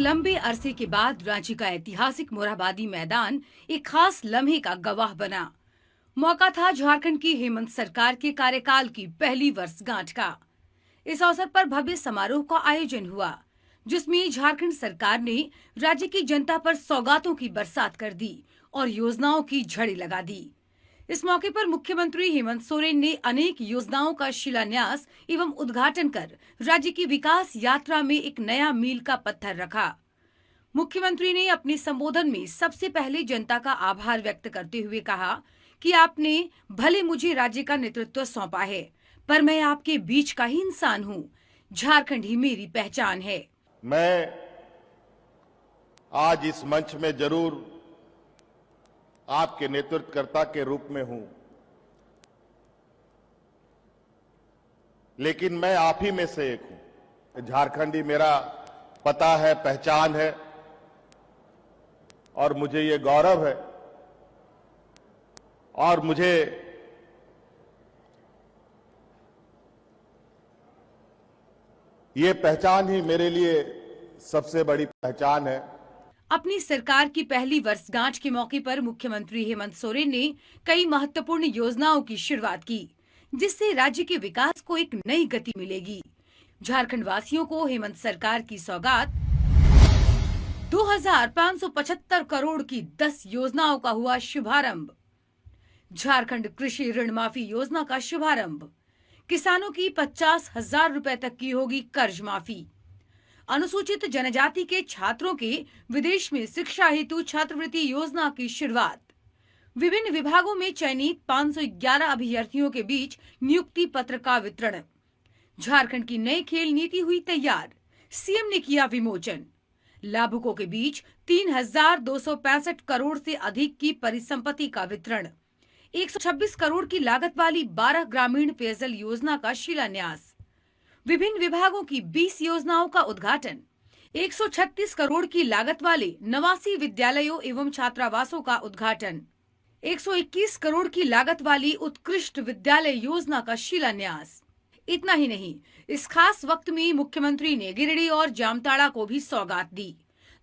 लंबे अरसे के बाद रांची का ऐतिहासिक मोरहाबादी मैदान एक खास लम्हे का गवाह बना। मौका था झारखंड की हेमंत सरकार के कार्यकाल की पहली वर्षगांठ का। इस अवसर पर भव्य समारोह का आयोजन हुआ, जिसमें झारखंड सरकार ने राज्य की जनता पर सौगातों की बरसात कर दी और योजनाओं की झड़ी लगा दी। इस मौके पर मुख्यमंत्री हेमंत सोरेन ने अनेक योजनाओं का शिलान्यास एवं उद्घाटन कर राज्य की विकास यात्रा में एक नया मील का पत्थर रखा। मुख्यमंत्री ने अपने संबोधन में सबसे पहले जनता का आभार व्यक्त करते हुए कहा कि आपने भले मुझे राज्य का नेतृत्व सौंपा है, पर मैं आपके बीच का ही इंसान हूँ। झारखंड ही मेरी पहचान है। मैं आज इस मंच में जरूर आपके नेतृत्वकर्ता के रूप में हूं, लेकिन मैं आप ही में से एक हूं। झारखंडी मेरा पता है, पहचान है और मुझे ये गौरव है और मुझे ये पहचान ही मेरे लिए सबसे बड़ी पहचान है। अपनी सरकार की पहली वर्षगांठ के मौके पर मुख्यमंत्री हेमंत सोरेन ने कई महत्वपूर्ण योजनाओं की शुरुआत की, जिससे राज्य के विकास को एक नई गति मिलेगी। झारखंड वासियों को हेमंत सरकार की सौगात 2575 करोड़ की 10 योजनाओं का हुआ शुभारंभ। झारखंड कृषि ऋण माफी योजना का शुभारंभ। किसानों की 50,000 रुपए तक की होगी कर्ज माफी। अनुसूचित जनजाति के छात्रों के विदेश में शिक्षा हेतु छात्रवृत्ति योजना की शुरुआत। विभिन्न विभागों में चयनित 511 अभ्यर्थियों के बीच नियुक्ति पत्र का वितरण। झारखंड की नई खेल नीति हुई तैयार, सीएम ने किया विमोचन। लाभुकों के बीच 3,265 करोड़ से अधिक की परिसंपत्ति का वितरण। 126 करोड़ की लागत वाली 12 ग्रामीण पेयजल योजना का शिलान्यास। विभिन्न विभागों की 20 योजनाओं का उद्घाटन। 136 करोड़ की लागत वाले 89 विद्यालयों एवं छात्रावासों का उद्घाटन। 121 करोड़ की लागत वाली उत्कृष्ट विद्यालय योजना का शिलान्यास। इतना ही नहीं, इस खास वक्त में मुख्यमंत्री ने गिरिडीह और जामताड़ा को भी सौगात दी।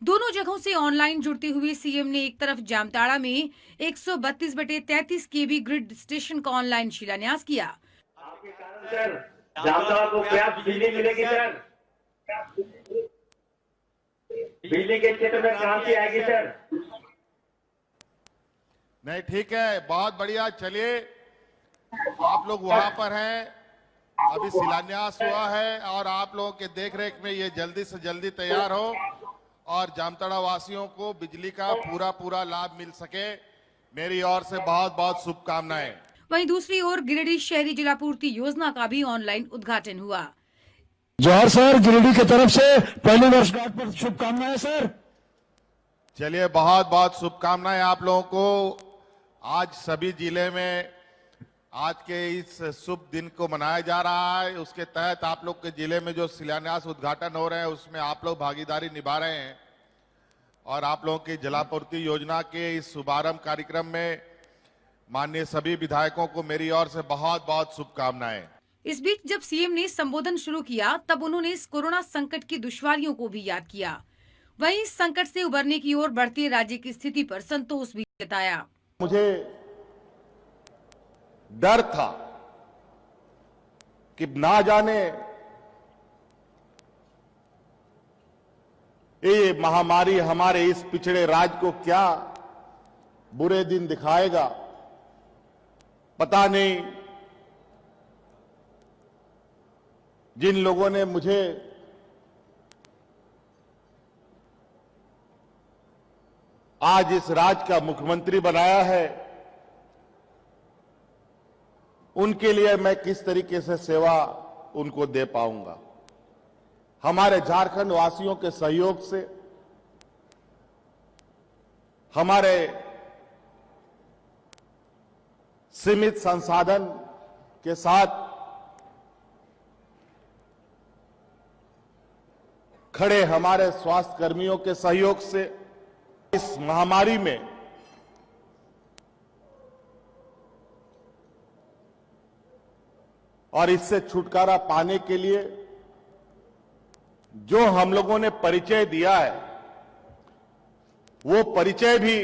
दोनों जगहों से ऑनलाइन जुड़ते हुए सीएम ने एक तरफ जामताड़ा में 132/33 केवी ग्रिड स्टेशन का ऑनलाइन शिलान्यास किया। जामताड़ा को पर्याप्त बिजली मिलेगी सर। बिजली के क्षेत्र में क्रांति आएगी सर। नहीं, ठीक है, बहुत बढ़िया। चलिए, आप लोग वहां पर हैं, अभी शिलान्यास हुआ है और आप लोगों के देखरेख में ये जल्दी से जल्दी तैयार हो और जामताड़ा वासियों को बिजली का पूरा लाभ मिल सके। मेरी ओर से बहुत बहुत शुभकामनाएं। वहीं दूसरी ओर गिरिडीह शहरी जलापूर्ति योजना का भी ऑनलाइन उद्घाटन हुआ। जोहार सर, गिरिडीह की तरफ से पहली वर्षगांठ पर शुभकामनाएं सर। चलिए, बहुत बहुत शुभकामनाएं आप लोगों को। आज सभी जिले में आज के इस शुभ दिन को मनाया जा रहा है। उसके तहत आप लोग के जिले में जो शिलान्यास उद्घाटन हो रहे हैं, उसमें आप लोग भागीदारी निभा रहे हैं और आप लोगों की जलापूर्ति योजना के इस शुभारंभ कार्यक्रम में माननीय सभी विधायकों को मेरी ओर से बहुत बहुत शुभकामनाएं। इस बीच जब सीएम ने संबोधन शुरू किया, तब उन्होंने इस कोरोना संकट की दुश्वारियों को भी याद किया। वहीं इस संकट से उबरने की ओर बढ़ती राज्य की स्थिति पर संतोष भी जताया। मुझे डर था कि ना जाने ये महामारी हमारे इस पिछड़े राज्य को क्या बुरे दिन दिखाएगा। पता नहीं जिन लोगों ने मुझे आज इस राज्य का मुख्यमंत्री बनाया है, उनके लिए मैं किस तरीके से सेवा उनको दे पाऊंगा। हमारे झारखंड वासियों के सहयोग से, हमारे सीमित संसाधन के साथ खड़े हमारे स्वास्थ्य कर्मियों के सहयोग से इस महामारी में और इससे छुटकारा पाने के लिए जो हम लोगों ने परिचय दिया है, वो परिचय भी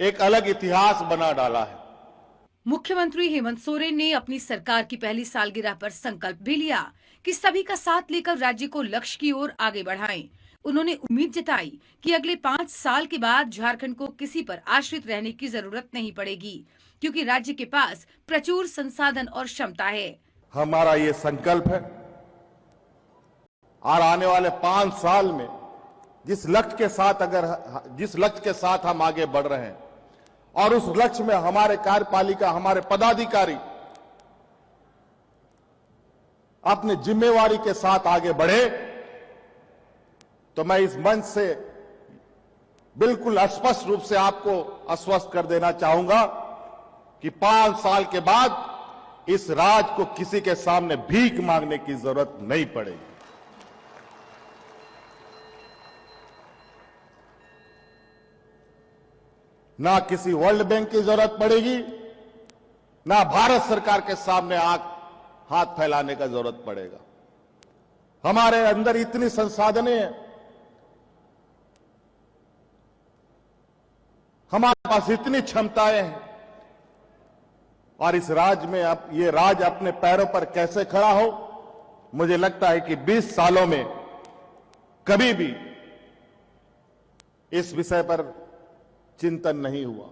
एक अलग इतिहास बना डाला है। मुख्यमंत्री हेमंत सोरेन ने अपनी सरकार की पहली सालगिरह पर संकल्प भी लिया कि सभी का साथ लेकर राज्य को लक्ष्य की ओर आगे बढ़ाएं। उन्होंने उम्मीद जताई कि अगले 5 साल के बाद झारखंड को किसी पर आश्रित रहने की जरूरत नहीं पड़ेगी, क्योंकि राज्य के पास प्रचुर संसाधन और क्षमता है। हमारा ये संकल्प है और आने वाले 5 साल में जिस लक्ष्य के साथ हम आगे बढ़ रहे हैं और उस लक्ष्य में हमारे कार्यपालिका, हमारे पदाधिकारी अपनी जिम्मेवारी के साथ आगे बढ़े, तो मैं इस मंच से बिल्कुल स्पष्ट रूप से आपको आश्वस्त कर देना चाहूंगा कि 5 साल के बाद इस राज्य को किसी के सामने भीख मांगने की जरूरत नहीं पड़ेगी। ना किसी वर्ल्ड बैंक की जरूरत पड़ेगी, ना भारत सरकार के सामने हाथ फैलाने का जरूरत पड़ेगा। हमारे अंदर इतनी संसाधनें हैं, हमारे पास इतनी क्षमताएं हैं, और इस राज्य में अब ये राज्य अपने पैरों पर कैसे खड़ा हो, मुझे लगता है कि 20 सालों में कभी भी इस विषय पर चिंतन नहीं हुआ।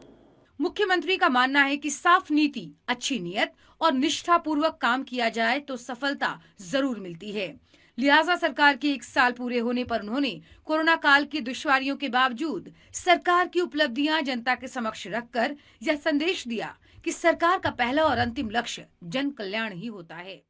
मुख्यमंत्री का मानना है कि साफ नीति, अच्छी नियत और निष्ठापूर्वक काम किया जाए तो सफलता जरूर मिलती है। लिहाजा सरकार के 1 साल पूरे होने पर उन्होंने कोरोना काल की दुश्वारियों के बावजूद सरकार की उपलब्धियां जनता के समक्ष रखकर यह संदेश दिया कि सरकार का पहला और अंतिम लक्ष्य जन कल्याण ही होता है।